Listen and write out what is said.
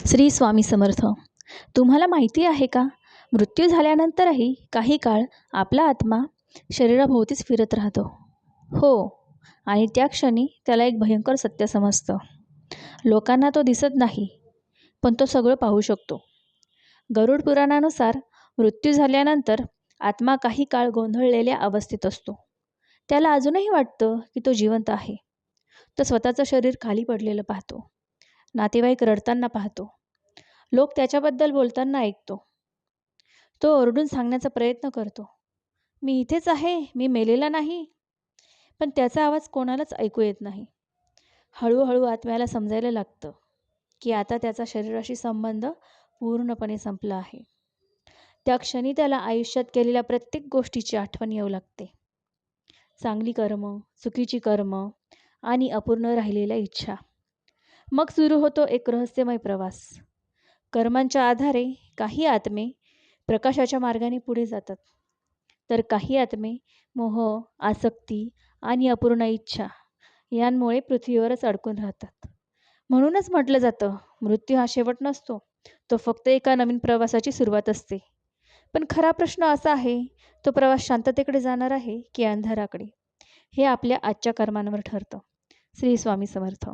श्री स्वामी समर्थ. तुम्हाला माहिती आहे का, मृत्यू झाल्यानंतरही काही काळ आपला आत्मा शरीराभोवतीच फिरत राहतो. हो, आणि त्या क्षणी त्याला एक भयंकर सत्य समजतं. लोकांना तो दिसत नाही, पण तो सगळं पाहू शकतो. गरुड पुराणानुसार मृत्यू झाल्यानंतर आत्मा काही काळ गोंधळलेल्या अवस्थेत असतो. त्याला अजूनही वाटतं की तो जिवंत आहे. तो स्वतःचं शरीर खाली पडलेलं पाहतो. नातेवाईक रडताना पाहतो. लोक त्याच्याबद्दल बोलताना ऐकतो. तो ओरडून सांगण्याचा प्रयत्न करतो, मी इथेच आहे, मी मेलेला नाही. पण त्याचा आवाज कोणालाच ऐकू येत नाही. हळूहळू आत्म्याला समजायला लागतं की आता त्याचा शरीराशी संबंध पूर्णपणे संपला आहे. त्या क्षणी त्याला आयुष्यात केलेल्या प्रत्येक गोष्टीची आठवण येऊ लागते. चांगली कर्म, चुकीची कर्म आणि अपूर्ण राहिलेल्या इच्छा. मग सुरू होतो एक रहस्यमय प्रवास. कर्मांच्या आधारे काही आत्मे प्रकाशाच्या मार्गाने पुढे जातात, तर काही आत्मे मोह, आसक्ती आणि अपूर्ण इच्छा यांमुळे पृथ्वीवरच अडकून राहतात. म्हणूनच म्हटलं जातं, मृत्यू हा शेवट नसतो, तो फक्त एका नवीन प्रवासाची सुरुवात असते. पण खरा प्रश्न असा आहे, तो प्रवास शांततेकडे जाणार आहे की अंधाराकडे? हे आपल्या आजच्या कर्मांवर ठरतं. श्री स्वामी समर्थ.